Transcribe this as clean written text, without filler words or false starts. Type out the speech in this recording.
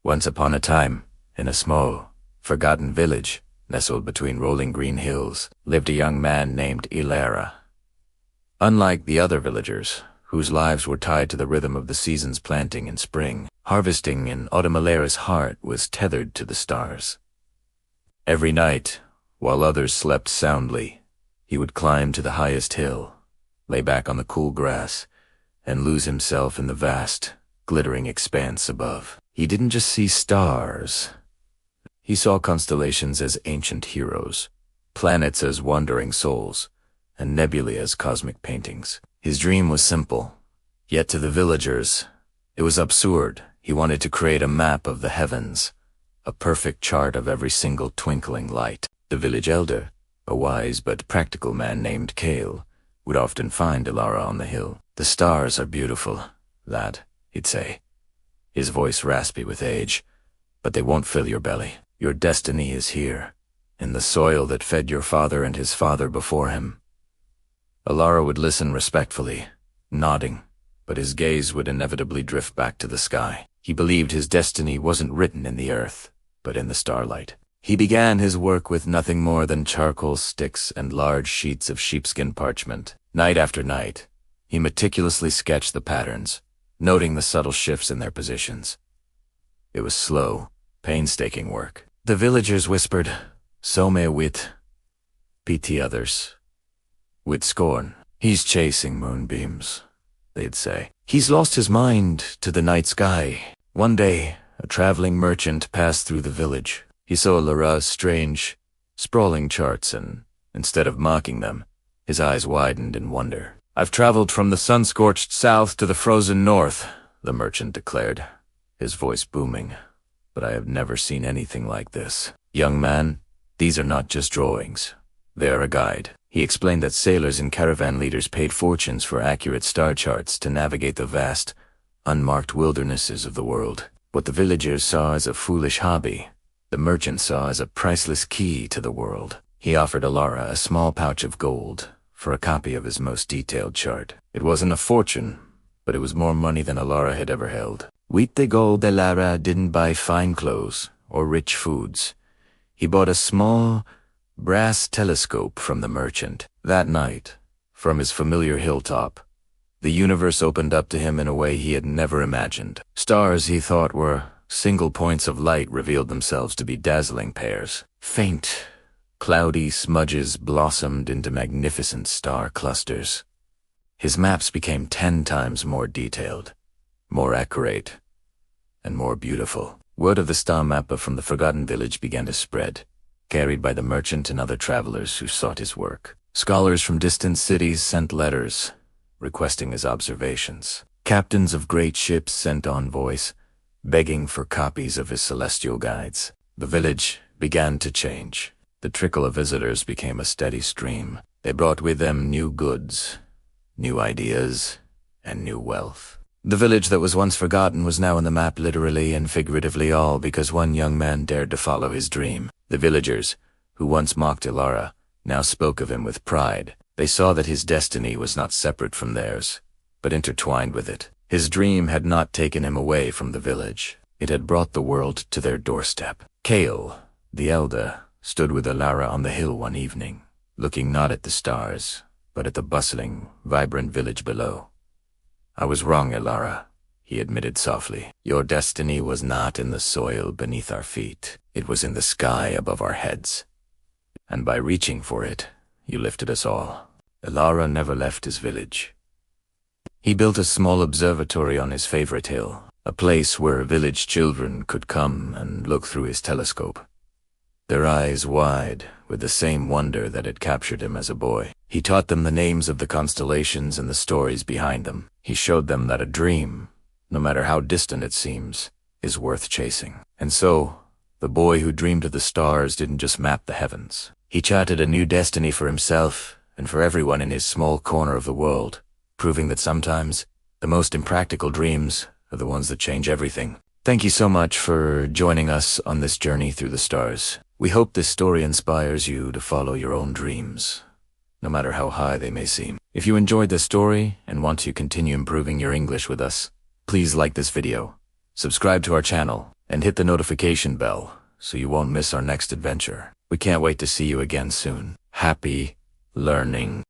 Once upon a time, in a small, forgotten village, nestled between rolling green hills, lived a young man named Ilara. Unlike the other villagers, whose lives were tied to the rhythm of the seasons, planting in spring, harvesting in autumn, Ilara's heart was tethered to the stars. Every night, while others slept soundly, he would climb to the highest hill, lay back on the cool grass, and lose himself in the vast, glittering expanse above. He didn't just see stars. He saw constellations as ancient heroes, planets as wandering souls, and nebulae as cosmic paintings. His dream was simple, yet to the villagers, it was absurd. He wanted to create a map of the heavens, a perfect chart of every single twinkling light. The village elder, a wise but practical man named Kale, would often find Ilara on the hill. "The stars are beautiful, lad," he'd say, his voice raspy with age, "but they won't fill your belly. Your destiny is here, in the soil that fed your father and his father before him." Ilara would listen respectfully, nodding, but his gaze would inevitably drift back to the sky. He believed his destiny wasn't written in the earth, but in the starlight. He began his work with nothing more than charcoal sticks and large sheets of sheepskin parchment. Night after night, he meticulously sketched the patterns, noting the subtle shifts in their positions. It was slow, painstaking work. The villagers whispered, "Some wit," pity others with scorn. "He's chasing moonbeams," they'd say. "He's lost his mind to the night sky." One day, a traveling merchant passed through the village. He saw Ilara's strange, sprawling charts, and instead of mocking them, his eyes widened in wonder. "I've traveled from the sun-scorched south to the frozen north," the merchant declared, his voice booming, "but I have never seen anything like this. Young man, these are not just drawings. They are a guide." He explained that sailors and caravan leaders paid fortunes for accurate star charts to navigate the vast, unmarked wildernesses of the world. What the villagers saw as a foolish hobby, the merchant saw as a priceless key to the world. He offered Ilara a small pouch of gold for a copy of his most detailed chart. It wasn't a fortune, but it was more money than Ilara had ever held. With the gold, Ilara didn't buy fine clothes or rich foods. He bought a small, brass telescope from the merchant. That night, from his familiar hilltop, the universe opened up to him in a way he had never imagined. Stars he thought were single points of light revealed themselves to be dazzling pairs. Faint, cloudy smudges blossomed into magnificent star clusters. His maps became 10 times more detailed, more accurate, and more beautiful. Word of the star mapper from the forgotten village began to spread, carried by the merchant and other travelers who sought his work. Scholars from distant cities sent letters, requesting his observations. Captains of great ships sent envoys, begging for copies of his celestial guides. The village began to change. The trickle of visitors became a steady stream. They brought with them new goods, new ideas, and new wealth. The village that was once forgotten was now on the map, literally and figuratively, all because one young man dared to follow his dream. The villagers, who once mocked Ilara, now spoke of him with pride. They saw that his destiny was not separate from theirs, but intertwined with it. His dream had not taken him away from the village. It had brought the world to their doorstep. Kale, the elder, stood with Ilara on the hill one evening, looking not at the stars, but at the bustling, vibrant village below. "I was wrong, Ilara," he admitted softly. "Your destiny was not in the soil beneath our feet. It was in the sky above our heads. And by reaching for it, you lifted us all." Ilara never left his village. He built a small observatory on his favorite hill, a place where village children could come and look through his telescope, their eyes wide with the same wonder that had captured him as a boy. He taught them the names of the constellations and the stories behind them. He showed them that a dream, no matter how distant it seems, is worth chasing. And so, the boy who dreamed of the stars didn't just map the heavens. He charted a new destiny for himself and for everyone in his small corner of the world, proving that sometimes the most impractical dreams are the ones that change everything. Thank you so much for joining us on this journey through the stars. We hope this story inspires you to follow your own dreams, no matter how high they may seem. If you enjoyed this story and want to continue improving your English with us, please like this video, subscribe to our channel, and hit the notification bell so you won't miss our next adventure. We can't wait to see you again soon. Happy learning.